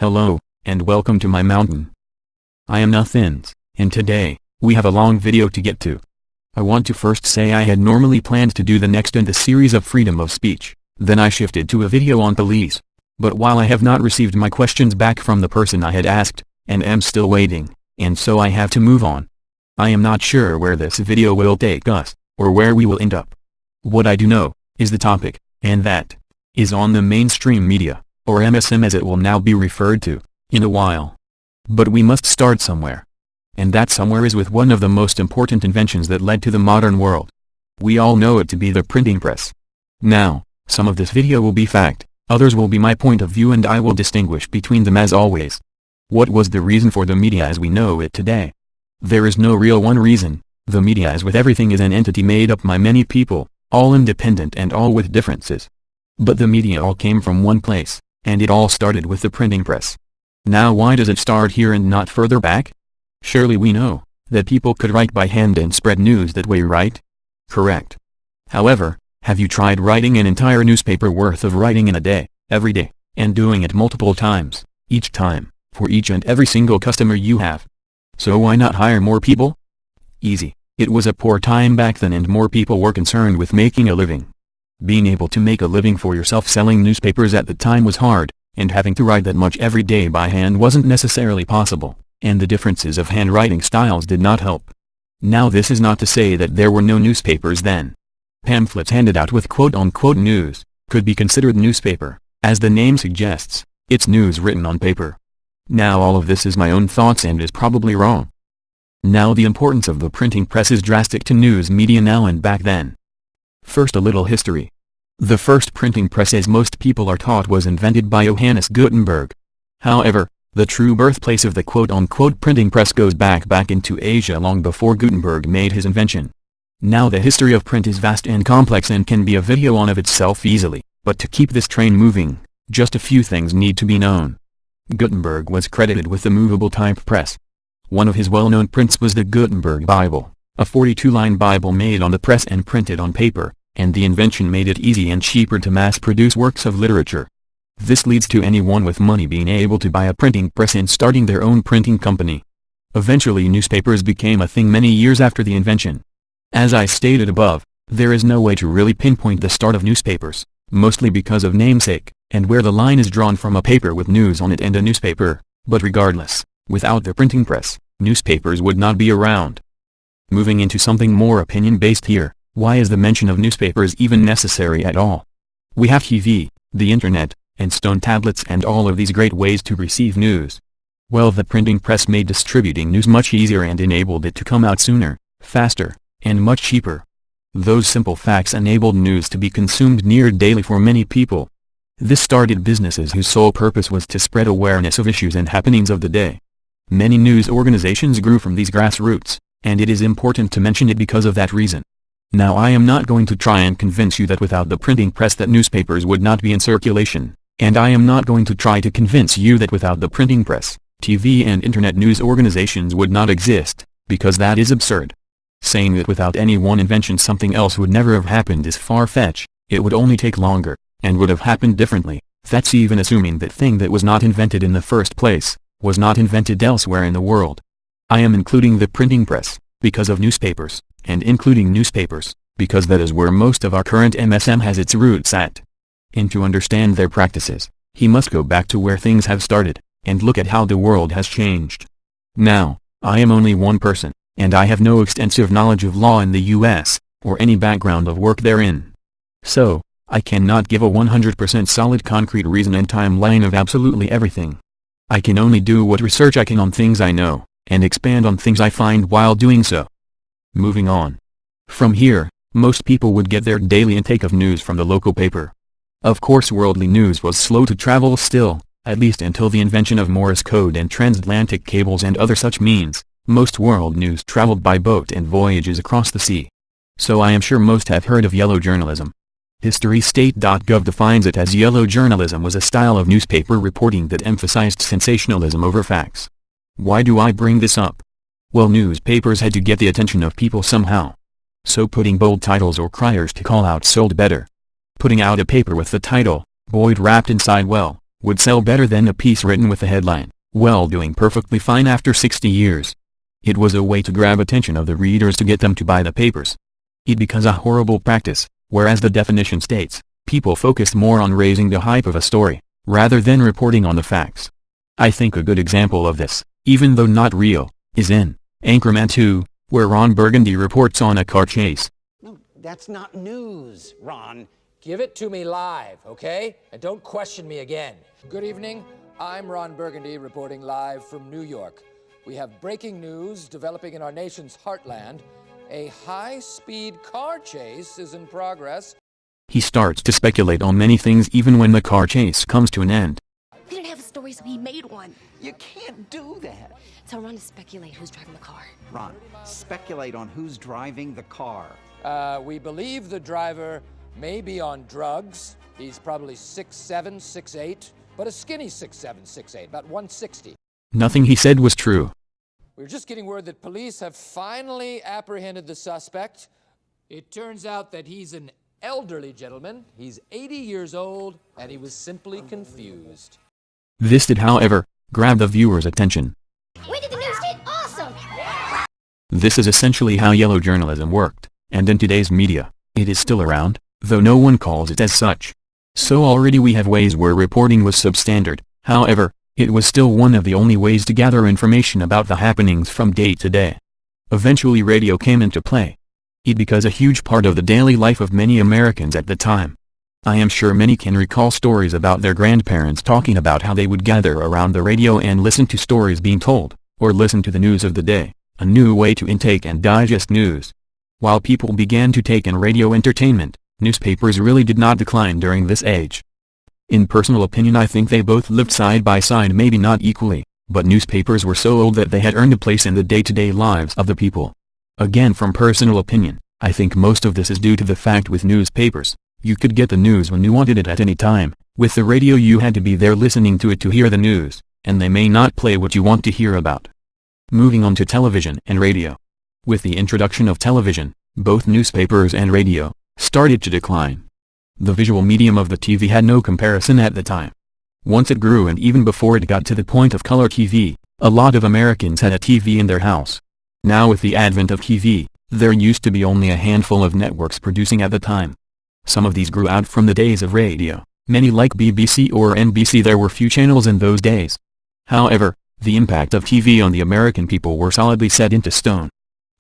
Hello, and welcome to my mountain. I am Nothins, and today, we have a long video to get to. I want to first say I had normally planned to do the next in the series of freedom of speech, then I shifted to a video on police. But while I have not received my questions back from the person I had asked, and am still waiting, and so I have to move on. I am not sure where this video will take us, or where we will end up. What I do know, is the topic, and that is on the mainstream media, or MSM as it will now be referred to, in a while. But we must start somewhere. And that somewhere is with one of the most important inventions that led to the modern world. We all know it to be the printing press. Now, some of this video will be fact, others will be my point of view, and I will distinguish between them as always. What was the reason for the media as we know it today? There is no real one reason. The media as with everything is an entity made up by many people, all independent and all with differences. But the media all came from one place, and it all started with the printing press. Now why does it start here and not further back? Surely we know that people could write by hand and spread news that way, right? Correct. However, have you tried writing an entire newspaper worth of writing in a day, every day, and doing it multiple times, each time, for each and every single customer you have? So why not hire more people? Easy. It was a poor time back then and more people were concerned with making a living. Being able to make a living for yourself selling newspapers at the time was hard, and having to write that much every day by hand wasn't necessarily possible, and the differences of handwriting styles did not help. Now this is not to say that there were no newspapers then. Pamphlets handed out with quote-unquote news could be considered newspaper, as the name suggests, it's news written on paper. Now all of this is my own thoughts and is probably wrong. Now the importance of the printing press is drastic to news media now and back then. First, a little history. The first printing press, as most people are taught, was invented by Johannes Gutenberg. However, the true birthplace of the quote-unquote printing press goes back into Asia long before Gutenberg made his invention. Now the history of print is vast and complex and can be a video on of itself easily, but to keep this train moving, just a few things need to be known. Gutenberg was credited with the movable type press. One of his well-known prints was the Gutenberg Bible, a 42-line Bible made on the press and printed on paper, and the invention made it easy and cheaper to mass-produce works of literature. This leads to anyone with money being able to buy a printing press and starting their own printing company. Eventually newspapers became a thing many years after the invention. As I stated above, there is no way to really pinpoint the start of newspapers, mostly because of namesake, and where the line is drawn from a paper with news on it and a newspaper, but regardless, without the printing press, newspapers would not be around. Moving into something more opinion-based here, why is the mention of newspapers even necessary at all? We have TV, the internet, and stone tablets and all of these great ways to receive news. Well, the printing press made distributing news much easier and enabled it to come out sooner, faster, and much cheaper. Those simple facts enabled news to be consumed near daily for many people. This started businesses whose sole purpose was to spread awareness of issues and happenings of the day. Many news organizations grew from these grassroots, and it is important to mention it because of that reason. Now I am not going to try and convince you that without the printing press that newspapers would not be in circulation, and I am not going to try to convince you that without the printing press, TV and internet news organizations would not exist, because that is absurd. Saying that without any one invention something else would never have happened is far-fetched. It would only take longer, and would have happened differently. That's even assuming that thing that was not invented in the first place was not invented elsewhere in the world. I am including the printing press, because of newspapers, and including newspapers, because that is where most of our current MSM has its roots at. And to understand their practices, he must go back to where things have started, and look at how the world has changed. Now, I am only one person, and I have no extensive knowledge of law in the US, or any background of work therein. So, I cannot give a 100% solid concrete reason and timeline of absolutely everything. I can only do what research I can on things I know, and expand on things I find while doing so. Moving on. From here, most people would get their daily intake of news from the local paper. Of course worldly news was slow to travel still, at least until the invention of Morse code and transatlantic cables and other such means. Most world news traveled by boat and voyages across the sea. So I am sure most have heard of yellow journalism. HistoryState.gov defines it as yellow journalism was a style of newspaper reporting that emphasized sensationalism over facts. Why do I bring this up? Well, newspapers had to get the attention of people somehow. So putting bold titles or criers to call out sold better. Putting out a paper with the title, "Boyd wrapped inside well," would sell better than a piece written with the headline, "Well, doing perfectly fine after 60 years. It was a way to grab attention of the readers to get them to buy the papers. It becomes a horrible practice, whereas the definition states, people focus more on raising the hype of a story, rather than reporting on the facts. I think a good example of this, even though not real, is in Anchorman 2, where Ron Burgundy reports on a car chase. No, that's not news, Ron. Give it to me live, okay? And don't question me again. Good evening. I'm Ron Burgundy reporting live from New York. We have breaking news developing in our nation's heartland. A high-speed car chase is in progress. He starts to speculate on many things even when the car chase comes to an end. We didn't have a story, so he made one. You can't do that. Tell Ron to speculate who's driving the car. Ron, speculate on who's driving the car. We believe the driver may be on drugs. He's probably 6'7", 6'8", but a skinny 6'7", 6'8", about 160. Nothing he said was true. We're just getting word that police have finally apprehended the suspect. It turns out that he's an elderly gentleman. He's 80 years old, and he was simply confused. This did, however, grab the viewer's attention. When did the news hit? Awesome! This is essentially how yellow journalism worked, and in today's media, it is still around, though no one calls it as such. So already we have ways where reporting was substandard. However, it was still one of the only ways to gather information about the happenings from day to day. Eventually radio came into play. It became a huge part of the daily life of many Americans at the time. I am sure many can recall stories about their grandparents talking about how they would gather around the radio and listen to stories being told, or listen to the news of the day, a new way to intake and digest news. While people began to take in radio entertainment, newspapers really did not decline during this age. In personal opinion, I think they both lived side by side, maybe not equally, but newspapers were so old that they had earned a place in the day-to-day lives of the people. Again, from personal opinion, I think most of this is due to the fact with newspapers, you could get the news when you wanted it at any time. With the radio you had to be there listening to it to hear the news, and they may not play what you want to hear about. Moving on to television and radio. With the introduction of television, both newspapers and radio started to decline. The visual medium of the TV had no comparison at the time. Once it grew, and even before it got to the point of color TV, a lot of Americans had a TV in their house. Now with the advent of TV, there used to be only a handful of networks producing at the time. Some of these grew out from the days of radio, many like BBC or NBC. There were few channels in those days. However, the impact of TV on the American people were solidly set into stone.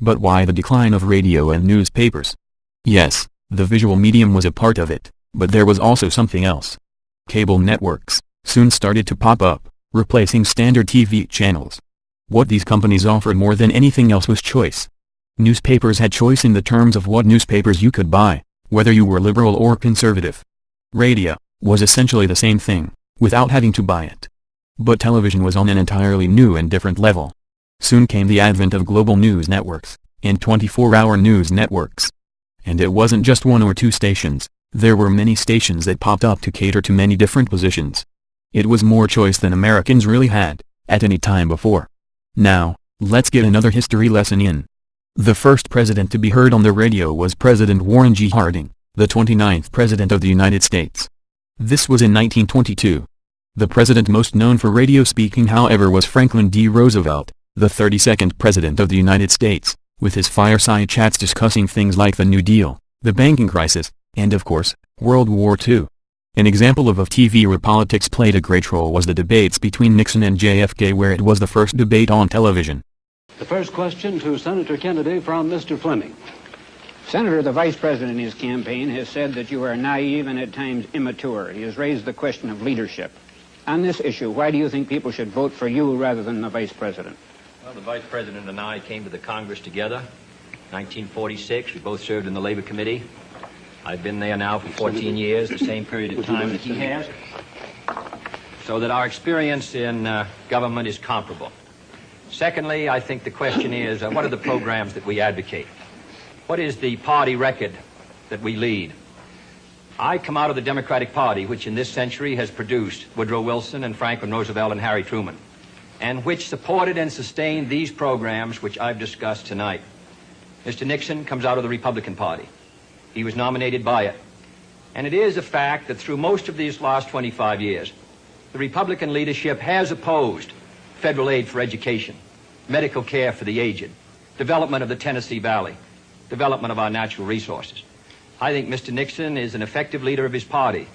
But why the decline of radio and newspapers? Yes, the visual medium was a part of it, but there was also something else. Cable networks soon started to pop up, replacing standard TV channels. What these companies offered more than anything else was choice. Newspapers had choice in the terms of what newspapers you could buy, whether you were liberal or conservative. Radio was essentially the same thing, without having to buy it. But television was on an entirely new and different level. Soon came the advent of global news networks, and 24-hour news networks. And it wasn't just one or two stations, there were many stations that popped up to cater to many different positions. It was more choice than Americans really had, at any time before. Now, let's get another history lesson in. The first president to be heard on the radio was President Warren G. Harding, the 29th President of the United States. This was in 1922. The president most known for radio speaking, however, was Franklin D. Roosevelt, the 32nd President of the United States, with his fireside chats discussing things like the New Deal, the banking crisis, and of course, World War II. An example of TV where politics played a great role was the debates between Nixon and JFK, where it was the first debate on television. The first question to Senator Kennedy from Mr. Fleming. Senator, the Vice President in his campaign has said that you are naive and at times immature. He has raised the question of leadership. On this issue, why do you think people should vote for you rather than the Vice President? Well, the Vice President and I came to the Congress together, 1946. We both served in the Labor Committee. I've been there now for 14 years, the same period of time that he has, so that our experience in government is comparable. Secondly, I think the question is, what are the programs that we advocate? What is the party record that we lead? I come out of the Democratic Party, which in this century has produced Woodrow Wilson and Franklin Roosevelt and Harry Truman, and which supported and sustained these programs which I've discussed tonight. Mr. Nixon comes out of the Republican Party. He was nominated by it. And it is a fact that through most of these last 25 years, the Republican leadership has opposed federal aid for education, medical care for the aged, development of the Tennessee Valley, development of our natural resources. I think Mr. Nixon is an effective leader of his party.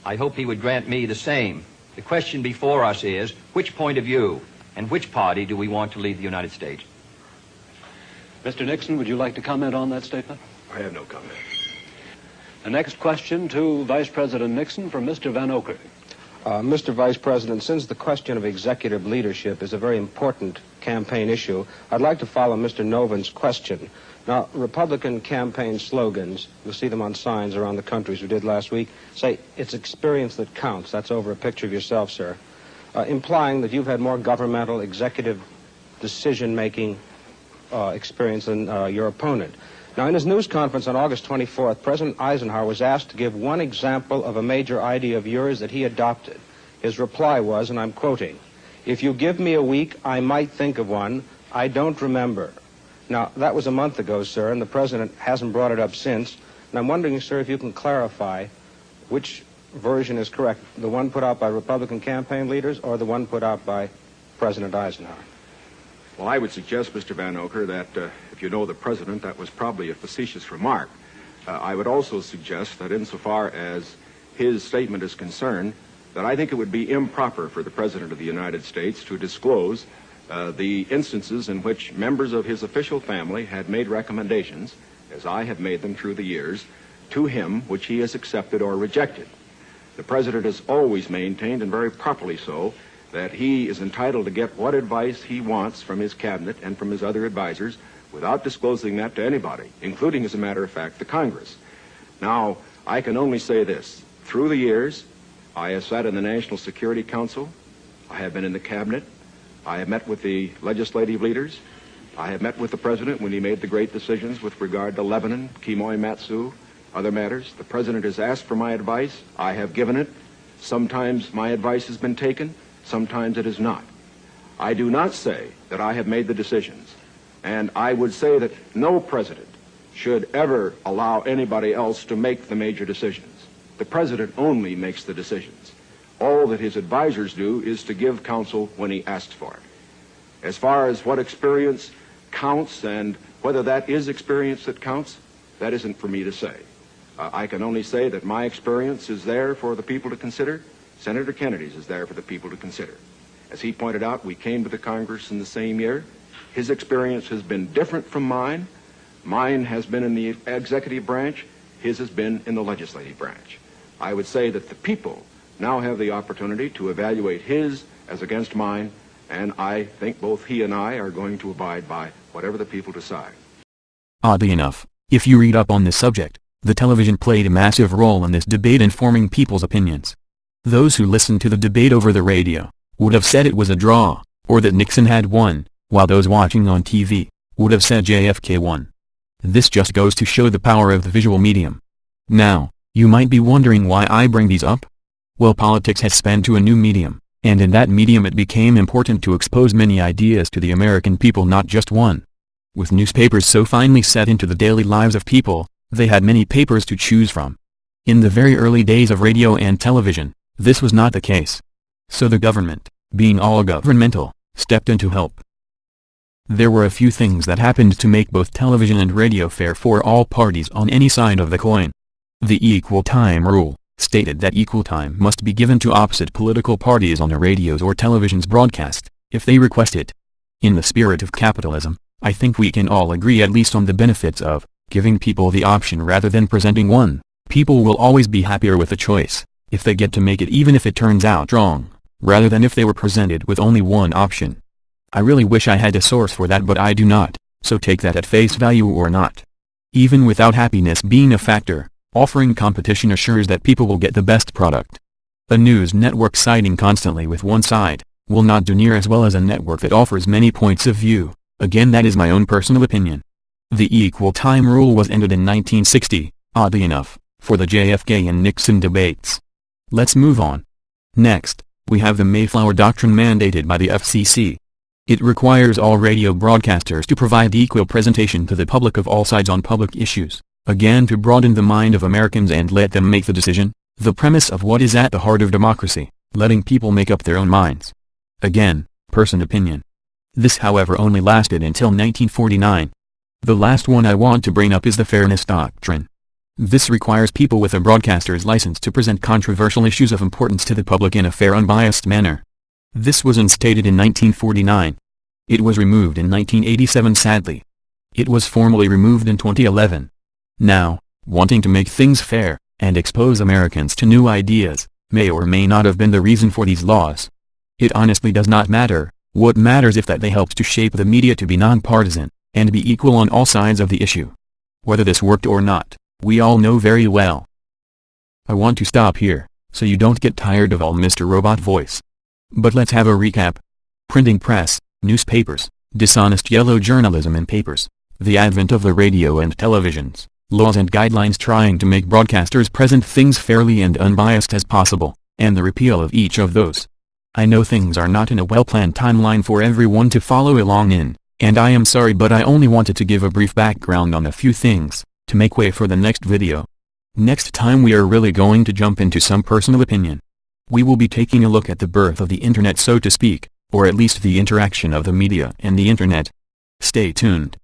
I hope he would grant me the same. The question before us is, which point of view and which party do we want to lead the United States? Mr. Nixon, would you like to comment on that statement? I have no comment. The next question to Vice President Nixon from Mr. Van Oker. Mr. Vice President, since the question of executive leadership is a very important campaign issue, I'd like to follow Mr. Novin's question. Now, Republican campaign slogans, you'll see them on signs around the country as we did last week, say, it's experience that counts. That's over a picture of yourself, sir. Implying that you've had more governmental executive decision-making experience than your opponent. Now, in his news conference on August 24th, President Eisenhower was asked to give one example of a major idea of yours that he adopted. His reply was, and I'm quoting, "If you give me a week, I might think of one. I don't remember." Now, that was a month ago, sir, and the President hasn't brought it up since. And I'm wondering, sir, if you can clarify which version is correct, the one put out by Republican campaign leaders or the one put out by President Eisenhower? Well, I would suggest, Mr. Van Oker, that if you know the President, that was probably a facetious remark. I would also suggest that insofar as his statement is concerned, that I think it would be improper for the President of the United States to disclose the instances in which members of his official family had made recommendations, as I have made them through the years, to him which he has accepted or rejected. The President has always maintained, and very properly so, that he is entitled to get what advice he wants from his cabinet and from his other advisors without disclosing that to anybody, including, as a matter of fact, the Congress. Now, I can only say this. Through the years, I have sat in the National Security Council. I have been in the cabinet. I have met with the legislative leaders. I have met with the President when he made the great decisions with regard to Lebanon, Kimoy Matsu, other matters. The President has asked for my advice. I have given it. Sometimes my advice has been taken. Sometimes it is not. I do not say that I have made the decisions, and I would say that no president should ever allow anybody else to make the major decisions. The President only makes the decisions. All that his advisors do is to give counsel when he asks for it. As far as what experience counts and whether that is experience that counts, that isn't for me to say. I can only say that my experience is there for the people to consider. Senator Kennedy's is there for the people to consider. As he pointed out, we came to the Congress in the same year. His experience has been different from mine. Mine has been in the executive branch. His has been in the legislative branch. I would say that the people now have the opportunity to evaluate his as against mine, and I think both he and I are going to abide by whatever the people decide. Oddly enough, if you read up on this subject, the television played a massive role in this debate in forming people's opinions. Those who listened to the debate over the radio would have said it was a draw, or that Nixon had won, while those watching on TV would have said JFK won. This just goes to show the power of the visual medium. Now, you might be wondering why I bring these up. Well, politics has spanned to a new medium, and in that medium it became important to expose many ideas to the American people, not just one. With newspapers so finely set into the daily lives of people, they had many papers to choose from. In the very early days of radio and television, this was not the case. So the government, being all governmental, stepped in to help. There were a few things that happened to make both television and radio fair for all parties on any side of the coin. The equal time rule stated that equal time must be given to opposite political parties on a radio's or television's broadcast, if they request it. In the spirit of capitalism, I think we can all agree at least on the benefits of giving people the option rather than presenting one. People will always be happier with a choice if they get to make it, even if it turns out wrong, rather than if they were presented with only one option. I really wish I had a source for that, but I do not, so take that at face value or not. Even without happiness being a factor, offering competition assures that people will get the best product. A news network siding constantly with one side will not do near as well as a network that offers many points of view. Again, that is my own personal opinion. The equal time rule was ended in 1960, oddly enough, for the JFK and Nixon debates. Let's move on. Next, we have the Mayflower Doctrine mandated by the FCC. It requires all radio broadcasters to provide equal presentation to the public of all sides on public issues, again to broaden the mind of Americans and let them make the decision, the premise of what is at the heart of democracy, letting people make up their own minds. Again, person opinion. This however only lasted until 1949. The last one I want to bring up is the fairness doctrine. This requires people with a broadcaster's license to present controversial issues of importance to the public in a fair, unbiased manner. This was instated in 1949. It was removed in 1987 sadly. It was formally removed in 2011. Now, wanting to make things fair, and expose Americans to new ideas, may or may not have been the reason for these laws. It honestly does not matter. What matters is that they helped to shape the media to be nonpartisan, and be equal on all sides of the issue. Whether this worked or not, we all know very well. I want to stop here, so you don't get tired of all Mr. Robot voice. But let's have a recap. Printing press, newspapers, dishonest yellow journalism in papers, the advent of the radio and televisions, laws and guidelines trying to make broadcasters present things fairly and unbiased as possible, and the repeal of each of those. I know things are not in a well-planned timeline for everyone to follow along in, and I am sorry, but I only wanted to give a brief background on a few things, to make way for the next video. Next time we are really going to jump into some personal opinion. We will be taking a look at the birth of the internet, so to speak, or at least the interaction of the media and the internet. Stay tuned.